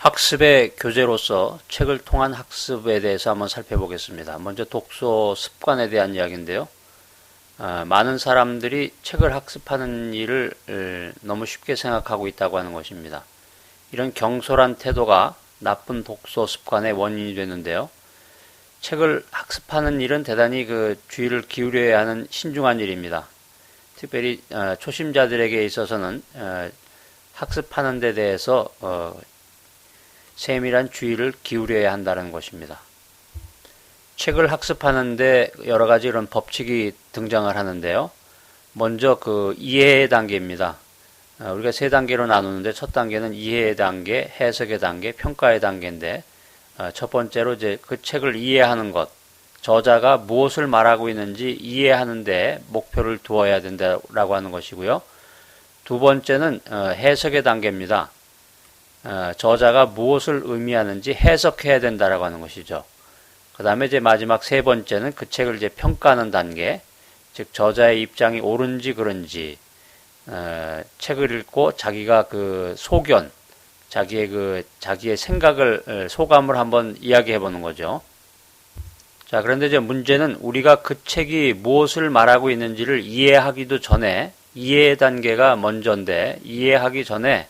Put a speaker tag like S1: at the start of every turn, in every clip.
S1: 학습의 교재로서 책을 통한 학습에 대해서 한번 살펴보겠습니다. 먼저 독서 습관에 대한 이야기인데요. 많은 사람들이 책을 학습하는 일을 너무 쉽게 생각하고 있다고 하는 것입니다. 이런 경솔한 태도가 나쁜 독서 습관의 원인이 되는데요. 책을 학습하는 일은 대단히 주의를 기울여야 하는 신중한 일입니다. 특별히 초심자들에게 있어서는 학습하는 데 대해서 세밀한 주의를 기울여야 한다는 것입니다. 책을 학습하는데 여러 가지 이런 법칙이 등장을 하는데요. 먼저 이해의 단계입니다. 우리가 세 단계로 나누는데 첫 단계는 이해의 단계, 해석의 단계, 평가의 단계인데 첫 번째로 이제 그 책을 이해하는 것, 저자가 무엇을 말하고 있는지 이해하는데 목표를 두어야 된다라고 하는 것이고요. 두 번째는 해석의 단계입니다. 저자가 무엇을 의미하는지 해석해야 된다라고 하는 것이죠. 그 다음에 이제 마지막 세 번째는 그 책을 이제 평가하는 단계, 즉 저자의 입장이 옳은지 그른지 책을 읽고 자기가 소견, 자기의 생각을 소감을 한번 이야기해 보는 거죠. 자, 그런데 이제 문제는 우리가 그 책이 무엇을 말하고 있는지를 이해하기도 전에 이해의 단계가 먼저인데 이해하기 전에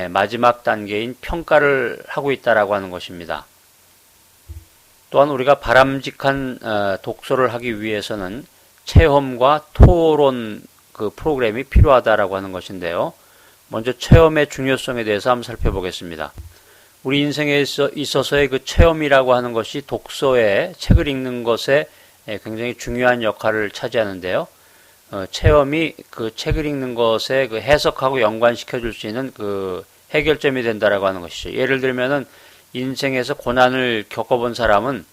S1: 마지막 단계인 평가를 하고 있다라고 하는 것입니다. 또한 우리가 바람직한 독서를 하기 위해서는 체험과 토론 프로그램이 필요하다라고 하는 것인데요. 먼저 체험의 중요성에 대해서 한번 살펴보겠습니다. 우리 인생에 있어서의 체험이라고 하는 것이 독서에 책을 읽는 것에 굉장히 중요한 역할을 차지하는데요. 체험이 책을 읽는 것에 해석하고 연관시켜 줄 수 있는 해결점이 된다라고 하는 것이죠. 예를 들면은 인생에서 고난을 겪어본 사람은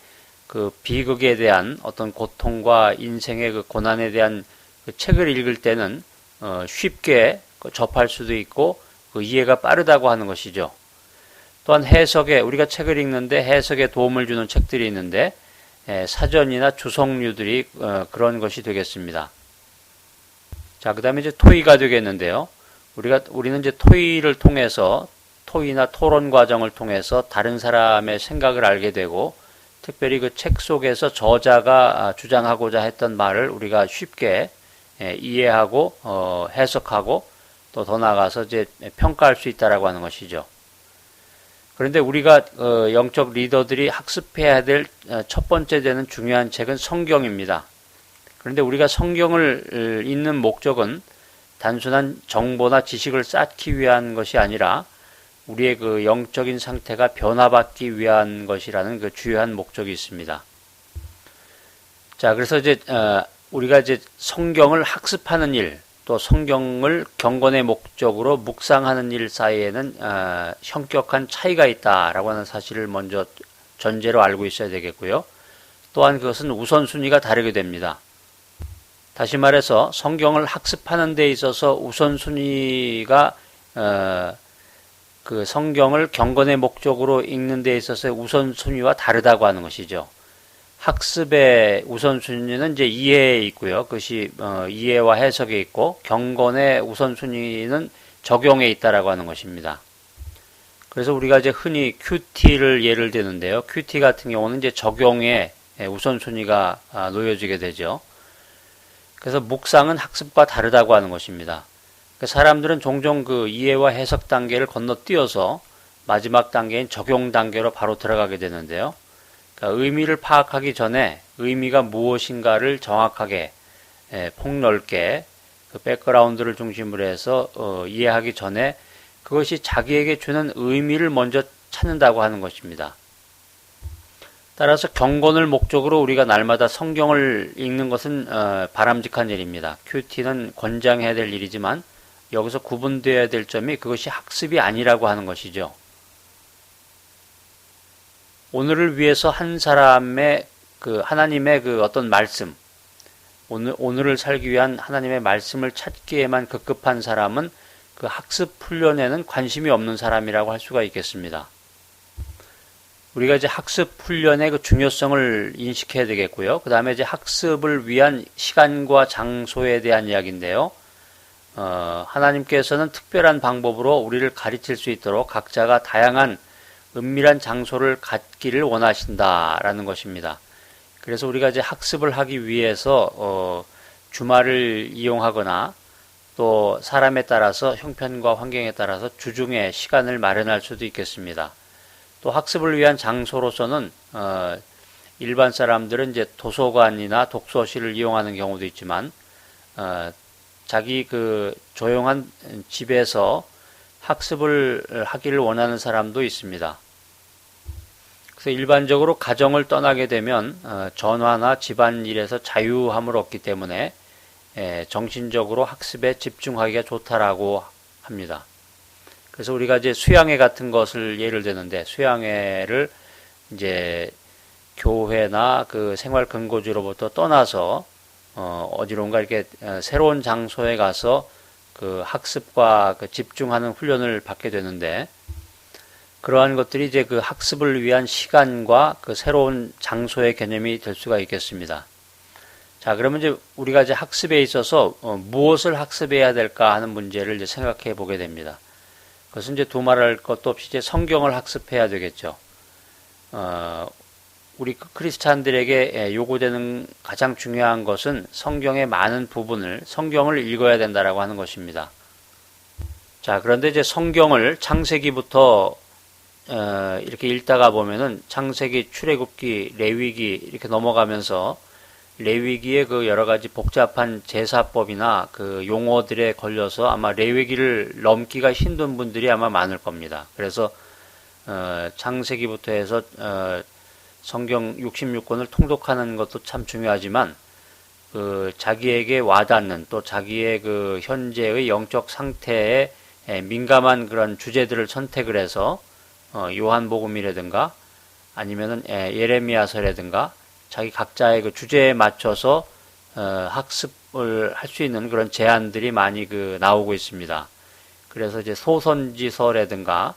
S1: 비극에 대한 어떤 고통과 인생의 고난에 대한 책을 읽을 때는 쉽게 접할 수도 있고 이해가 빠르다고 하는 것이죠. 또한 우리가 책을 읽는데 해석에 도움을 주는 책들이 있는데 사전이나 주석류들이 그런 것이 되겠습니다. 자, 그 다음에 이제 토의가 되겠는데요. 우리는 이제 토의나 토론 과정을 통해서 다른 사람의 생각을 알게 되고, 특별히 책 속에서 저자가 주장하고자 했던 말을 우리가 쉽게 이해하고, 해석하고, 또 더 나아가서 이제 평가할 수 있다라고 하는 것이죠. 그런데 우리가 영적 리더들이 학습해야 될 첫 번째 되는 중요한 책은 성경입니다. 그런데 우리가 성경을 읽는 목적은 단순한 정보나 지식을 쌓기 위한 것이 아니라 우리의 영적인 상태가 변화받기 위한 것이라는 주요한 목적이 있습니다. 자, 그래서 이제 우리가 이제 성경을 학습하는 일, 또 성경을 경건의 목적으로 묵상하는 일 사이에는 현격한 차이가 있다라고 하는 사실을 먼저 전제로 알고 있어야 되겠고요. 또한 그것은 우선순위가 다르게 됩니다. 다시 말해서 성경을 학습하는 데 있어서 우선순위가 성경을 경건의 목적으로 읽는 데 있어서의 우선순위와 다르다고 하는 것이죠. 학습의 우선순위는 이제 이해에 있고요. 그것이 이해와 해석에 있고 경건의 우선순위는 적용에 있다라고 하는 것입니다. 그래서 우리가 이제 흔히 큐티를 예를 드는데요. 큐티 같은 경우는 이제 적용에 우선순위가 놓여지게 되죠. 그래서 묵상은 학습과 다르다고 하는 것입니다. 사람들은 종종 이해와 해석 단계를 건너뛰어서 마지막 단계인 적용 단계로 바로 들어가게 되는데요. 그러니까 의미를 파악하기 전에 의미가 무엇인가를 정확하게 폭넓게 백그라운드를 중심으로 해서 이해하기 전에 그것이 자기에게 주는 의미를 먼저 찾는다고 하는 것입니다. 따라서 경건을 목적으로 우리가 날마다 성경을 읽는 것은 바람직한 일입니다. 큐티는 권장해야 될 일이지만 여기서 구분되어야 될 점이 그것이 학습이 아니라고 하는 것이죠. 오늘을 위해서 한 사람의 하나님의 어떤 말씀, 오늘을 살기 위한 하나님의 말씀을 찾기에만 급급한 사람은 학습 훈련에는 관심이 없는 사람이라고 할 수가 있겠습니다. 우리가 이제 학습 훈련의 중요성을 인식해야 되겠고요. 그 다음에 이제 학습을 위한 시간과 장소에 대한 이야기인데요. 하나님께서는 특별한 방법으로 우리를 가르칠 수 있도록 각자가 다양한 은밀한 장소를 갖기를 원하신다라는 것입니다. 그래서 우리가 이제 학습을 하기 위해서 주말을 이용하거나 또 사람에 따라서 형편과 환경에 따라서 주중에 시간을 마련할 수도 있겠습니다. 또 학습을 위한 장소로서는 일반 사람들은 이제 도서관이나 독서실을 이용하는 경우도 있지만 자기 그 조용한 집에서 학습을 하기를 원하는 사람도 있습니다. 그래서 일반적으로 가정을 떠나게 되면 전화나 집안일에서 자유함을 얻기 때문에 정신적으로 학습에 집중하기가 좋다라고 합니다. 그래서 우리가 이제 수양회 같은 것을 예를 드는데 수양회를 이제 교회나 그 생활 근거지로부터 떠나서 어디론가 이렇게 새로운 장소에 가서 그 학습과 그 집중하는 훈련을 받게 되는데 그러한 것들이 이제 그 학습을 위한 시간과 그 새로운 장소의 개념이 될 수가 있겠습니다. 자, 그러면 이제 우리가 이제 학습에 있어서 무엇을 학습해야 될까 하는 문제를 이제 생각해 보게 됩니다. 그것은 이제 두말할 것도 없이 이제 성경을 학습해야 되겠죠. 우리 크리스찬들에게 요구되는 가장 중요한 것은 성경의 많은 부분을 성경을 읽어야 된다라고 하는 것입니다. 자, 그런데 이제 성경을 창세기부터 이렇게 읽다가 보면은 창세기, 출애굽기, 레위기 이렇게 넘어가면서 레위기의 그 여러 가지 복잡한 제사법이나 그 용어들에 걸려서 아마 레위기를 넘기가 힘든 분들이 아마 많을 겁니다. 그래서 창세기부터 해서 성경 66권을 통독하는 것도 참 중요하지만 그 자기에게 와닿는 또 자기의 그 현재의 영적 상태에 민감한 그런 주제들을 선택을 해서 요한복음이라든가 아니면은 예레미야서라든가 자기 각자의 그 주제에 맞춰서 학습을 할 수 있는 그런 제안들이 많이 그 나오고 있습니다. 그래서 이제 소선지서라든가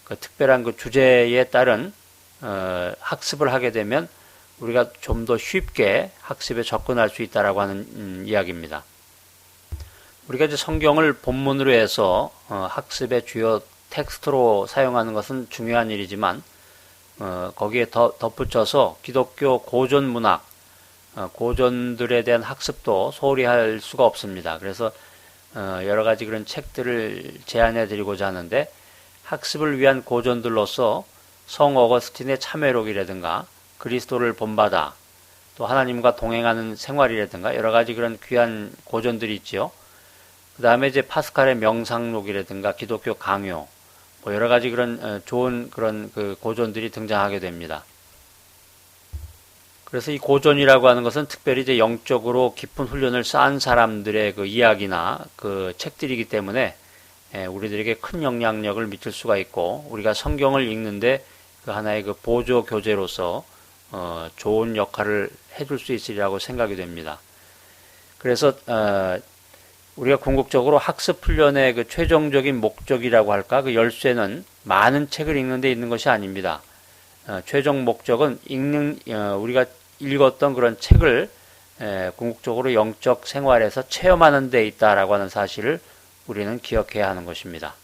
S1: 그 특별한 그 주제에 따른 학습을 하게 되면 우리가 좀 더 쉽게 학습에 접근할 수 있다라고 하는 이야기입니다. 우리가 이제 성경을 본문으로 해서 학습의 주요 텍스트로 사용하는 것은 중요한 일이지만 거기에 덧붙여서 기독교 고전 문학, 고전들에 대한 학습도 소홀히 할 수가 없습니다. 그래서 여러 가지 그런 책들을 제안해 드리고자 하는데 학습을 위한 고전들로서 성 어거스틴의 참회록이라든가 그리스도를 본받아 또 하나님과 동행하는 생활이라든가 여러 가지 그런 귀한 고전들이 있지요. 그 다음에 이제 파스칼의 명상록이라든가 기독교 강요 뭐 여러 가지 그런 좋은 그런 그 고전들이 등장하게 됩니다. 그래서 이 고전이라고 하는 것은 특별히 이제 영적으로 깊은 훈련을 쌓은 사람들의 그 이야기나 그 책들이기 때문에 우리들에게 큰 영향력을 미칠 수가 있고 우리가 성경을 읽는데 그 하나의 그 보조 교재로서 좋은 역할을 해줄 수 있으리라고 생각이 됩니다. 그래서 우리가 궁극적으로 학습 훈련의 그 최종적인 목적이라고 할까 그 열쇠는 많은 책을 읽는 데 있는 것이 아닙니다. 최종 목적은 우리가 읽었던 그런 책을 궁극적으로 영적 생활에서 체험하는 데 있다라고 하는 사실을 우리는 기억해야 하는 것입니다.